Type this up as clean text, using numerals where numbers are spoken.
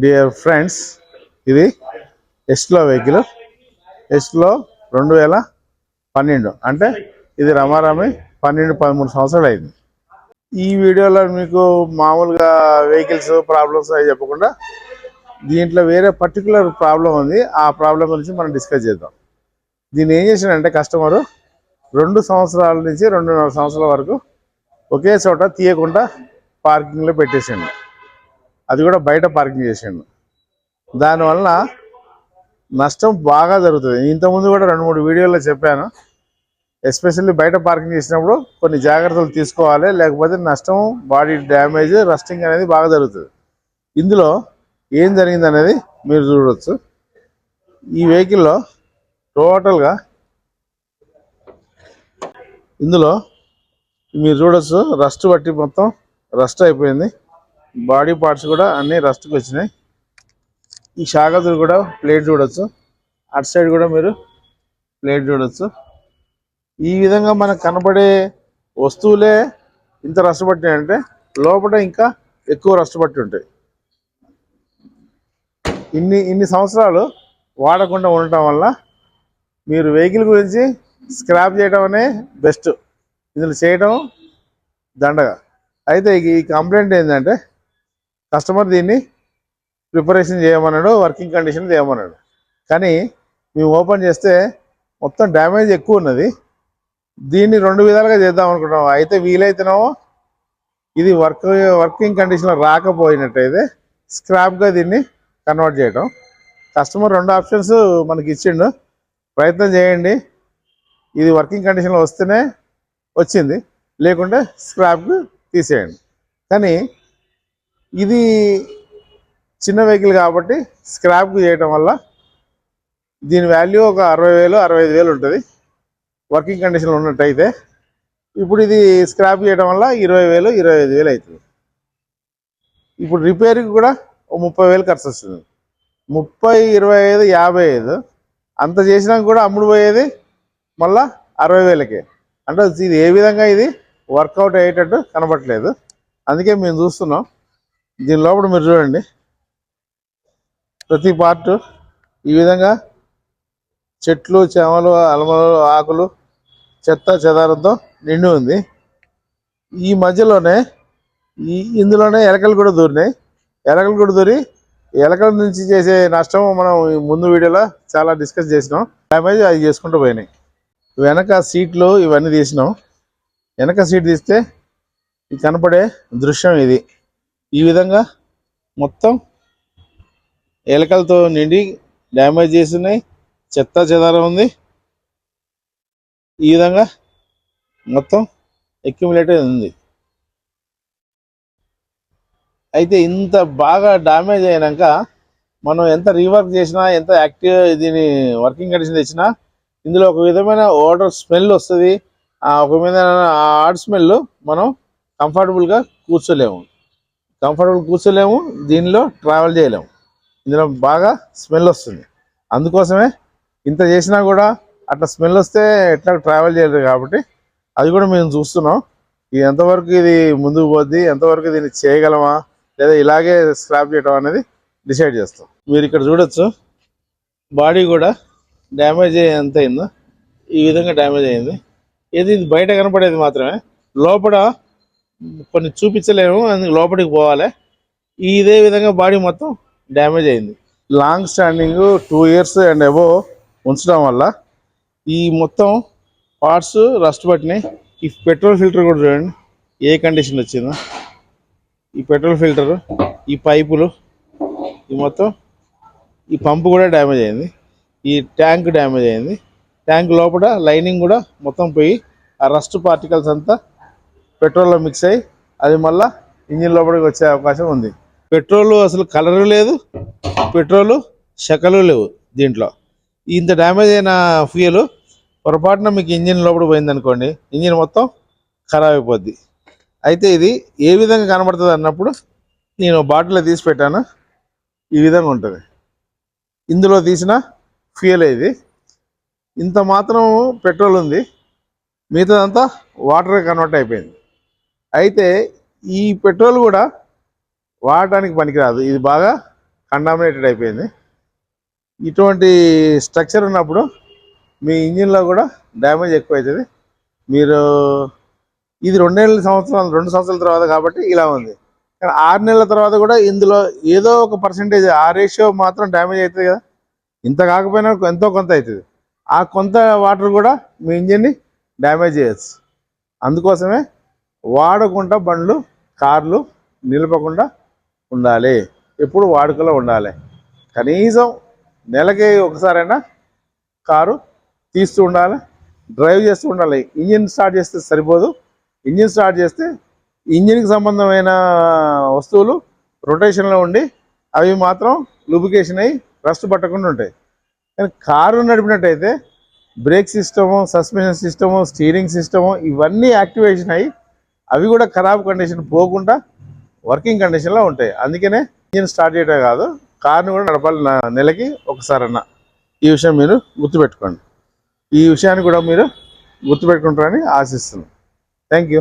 Dear friends, ఇది ఎస్ట్లో vehicle. ఎస్ట్లో 2012 అంటే ఇది రమారమి 12-13 సంవత్సరాలు అయింది. ఈ వీడియోలో మీకు మామూలుగా వెహికల్స్ ప్రాబ్లమ్స్ అవి చెప్పకుండా దీంట్లో వేరే పర్టికులర్ ప్రాబ్లం ఉంది. ఆ ప్రాబ్లం గురించి మనం డిస్కస్ చేద్దాం. దీన్ని ఏం చేశాడంటే కస్టమరు 2 సంవత్సరాల నుంచి 2.5 సంవత్సరాల వరకు ఒకే చోట తీయకుండా పార్కింగ్లో పెట్టేసాడు. అది కూడా బయట పార్కింగ్ చేసాడు. దానివల్ల నష్టం బాగా జరుగుతుంది. ఇంతకుముందు కూడా 2-3 వీడియోల్లో చెప్పాను. ఎస్పెషల్లీ బయట పార్కింగ్ చేసినప్పుడు కొన్ని జాగ్రత్తలు తీసుకోవాలి, లేకపోతే నష్టం, బాడీ డ్యామేజ్, రస్టింగ్ అనేది బాగా జరుగుతుంది. ఇందులో ఏం జరిగింది అనేది మీరు చూడవచ్చు. ఈ వెహికల్లో టోటల్గా ఇందులో మీరు చూడవచ్చు, రస్ట్ బట్టి మొత్తం రస్ట్ అయిపోయింది. బాడీ పార్ట్స్ కూడా అన్నీ రస్ట్కి వచ్చినాయి. ఈ షాగదులు కూడా ప్లేట్ చూడొచ్చు, అటు సైడ్ కూడా మీరు ప్లేట్ చూడొచ్చు. ఈ విధంగా మనకు కనపడే వస్తువులే ఇంత రస్ట్ పట్టినాయంటే లోపల ఇంకా ఎక్కువ రస్ట్ పట్టి ఉంటాయి. ఇన్ని సంవత్సరాలు వాడకుండా ఉండటం వల్ల మీరు వెహికల్ గురించి స్క్రాప్ చేయడం అనే బెస్ట్. ఇందులో చేయడం దండగా. అయితే ఈ కంప్లైంట్ ఏంటంటే కస్టమర్ దీన్ని ప్రిపరేషన్ చేయమన్నాడు, వర్కింగ్ కండిషన్ చేయమన్నాడు. కానీ మేము ఓపెన్ చేస్తే మొత్తం డ్యామేజ్ ఎక్కువ ఉన్నది. దీన్ని 2 విధాలుగా చేద్దాం అనుకుంటున్నాం. అయితే వీలైతేనేమో ఇది వర్కింగ్ కండిషన్లో రాకపోయినట్టయితే స్క్రాప్గా దీన్ని కన్వర్ట్ చేయడం. కస్టమర్ 2 ఆప్షన్స్ మనకి ఇచ్చిండు. ప్రయత్నం చేయండి. ఇది వర్కింగ్ కండిషన్లో వస్తేనే వచ్చింది, లేకుంటే స్క్రాప్కి తీసేయండి. కానీ ఇది చిన్న వెహికల్ కాబట్టి స్క్రాప్కి చేయటం వల్ల దీని వాల్యూ ఒక 60,000 65,000 ఉంటుంది వర్కింగ్ కండిషన్లో ఉన్నట్టయితే. ఇప్పుడు ఇది స్క్రాప్ చేయడం వల్ల 20,000 25,000 అవుతుంది. ఇప్పుడు రిపేర్కి కూడా 30,000 ఖర్చు వస్తుంది. 30, 25, 55 అంత చేసినా కూడా అమ్ముడు పోయేది మళ్ళా 60,000కే. అంటే ఇది ఏ విధంగా ఇది వర్కౌట్ అయ్యేటట్టు కనబడట్లేదు. అందుకే మేము చూస్తున్నాం. దీని లోపల మీరు చూడండి, ప్రతి పార్టు ఈ విధంగా చెట్లు, చేమలు, అలమలు, ఆకులు, చెత్త చెదారంతో నిండి ఉంది. ఈ మధ్యలోనే ఇందులోనే ఎలకలు కూడా దూరినాయి. ఎలకలు కూడా దూరి ఎలకల నుంచి చేసే నష్టం మనం ముందు వీడియోలో చాలా డిస్కస్ చేసినాం. డ్యామేజ్ అది చేసుకుంటూ పోయినాయి. వెనక సీట్లు ఇవన్నీ తీసినాం. వెనక సీట్ తీస్తే ఇది కనపడే దృశ్యం ఇది. ఈ విధంగా మొత్తం ఎలకలతో నిండి డ్యామేజ్ చేస్తున్నాయి, చెత్త చెదారం ఉంది. ఈ విధంగా మొత్తం అక్యుములేటెడ్ ఉంది. అయితే ఇంత బాగా డ్యామేజ్ అయినాక మనం ఎంత రీవర్క్ చేసినా, ఎంత యాక్టివ్ దీని వర్కింగ్ కండిషన్ తెచ్చినా ఇందులో ఒక విధమైన ఓడర్ స్మెల్ వస్తుంది. ఒక విధమైన ఆడ్ స్మెల్. మనం కంఫర్టబుల్గా కూర్చోలేము, దీనిలో ట్రావెల్ చేయలేము. ఇందులో బాగా స్మెల్ వస్తుంది. అందుకోసమే ఇంత చేసినా కూడా అట్లా స్మెల్ వస్తే ఎట్లా ట్రావెల్ చేయలేదు. కాబట్టి అది కూడా మేము చూస్తున్నాం. ఇది ఎంతవరకు ఇది ముందుకు పోద్ది, ఎంతవరకు దీన్ని చేయగలమా, లేదా ఇలాగే స్క్రాప్ చేయడం అనేది డిసైడ్ చేస్తాం. మీరు ఇక్కడ చూడొచ్చు, బాడీ కూడా డ్యామేజ్ ఎంత అయిందో ఈ విధంగా డ్యామేజ్ అయింది. ఇది బయట కనపడేది మాత్రమే, లోపల కొన్ని చూపించలేము, అందుకు లోపలికి పోవాలి. ఇదే విధంగా బాడీ మొత్తం డ్యామేజ్ అయింది. Long standing 2 years and above ఉంచడం వల్ల ఈ మొత్తం పార్ట్స్ రస్ట్ పట్టినాయి. ఈ పెట్రోల్ ఫిల్టర్ కూడా చూడండి ఏ కండిషన్ వచ్చిందో. ఈ పెట్రోల్ ఫిల్టర్, ఈ పైపులు, ఈ మొత్తం ఈ పంపు కూడా డ్యామేజ్ అయింది. ఈ ట్యాంక్ డ్యామేజ్ అయింది. ట్యాంక్ లోపల లైనింగ్ కూడా మొత్తం పోయి ఆ రస్ట్ పార్టికల్స్ అంతా పెట్రోల్లో మిక్స్ అయ్యి అది మళ్ళీ ఇంజిన్ లోపలికి వచ్చే అవకాశం ఉంది. పెట్రోల్ అసలు కలరు లేదు, పెట్రోలు శకలు లేవు దీంట్లో. ఇంత డ్యామేజ్ అయిన ఫ్యూయల్ పొరపాటున మీకు ఇంజిన్ లోపల పోయిందనుకోండి, ఇంజిన్ మొత్తం ఖరాబ్ అయిపోద్ది. అయితే ఇది ఏ విధంగా కనబడుతుంది అన్నప్పుడు నేను బాటిల్లో తీసి పెట్టాను. ఈ విధంగా ఉంటుంది. ఇందులో తీసిన ఫ్యూయల్ ఇది. ఇంత మాత్రం పెట్రోల్ ఉంది, మిగతాదంతా వాటర్ కన్వర్ట్ అయిపోయింది. అయితే ఈ పెట్రోల్ కూడా వాడటానికి పనికిరాదు. ఇది బాగా కంటామినేటెడ్ అయిపోయింది. ఇటువంటి స్ట్రక్చర్ ఉన్నప్పుడు మీ ఇంజిన్లో కూడా డ్యామేజ్ ఎక్కువ అవుతుంది. మీరు ఇది 2 సంవత్సరాల తర్వాత కాబట్టి ఇలా ఉంది. కానీ 6 నెలల తర్వాత కూడా ఇందులో ఏదో ఒక పర్సెంటేజ్ ఆ రేషియో మాత్రం డ్యామేజ్ అవుతుంది కదా. ఇంత కాకపోయినా ఎంతో కొంత అవుతుంది. ఆ కొంత వాటర్ కూడా మీ ఇంజిన్ని డ్యామేజ్ చేయొచ్చు. అందుకోసమే వాడకుండా బండ్లు కార్లు నిలపకుండా ఉండాలి, ఎప్పుడు వాడుకలో ఉండాలి. కనీసం నెలకి ఒకసారైనా కారు తీస్తూ ఉండాలి, డ్రైవ్ చేస్తూ ఉండాలి. ఇంజిన్ స్టార్ట్ చేస్తే సరిపోదు. ఇంజిన్ స్టార్ట్ చేస్తే ఇంజిన్కి సంబంధమైన వస్తువులు రొటేషన్లో ఉండి అవి మాత్రం లూబ్రికేషన్ అయ్యి రస్ట్ పట్టకుండా ఉంటాయి. కానీ కారు నడిపినట్టయితే brake system, suspension system, steering system ఇవన్నీ యాక్టివేషన్ అయ్యి అవి కూడా ఖరాబ్ కండిషన్ పోకుండా వర్కింగ్ కండిషన్లో ఉంటాయి. అందుకనే ఇంజిన్ స్టార్ట్ చేయడమే కాదు, కార్ని కూడా నడపాలి నెలకి ఒకసారన్నా. ఈ విషయం మీరు గుర్తుపెట్టుకోండి. ఈ విషయాన్ని కూడా మీరు గుర్తుపెట్టుకుంటారని ఆశిస్తున్నాను. Thank you.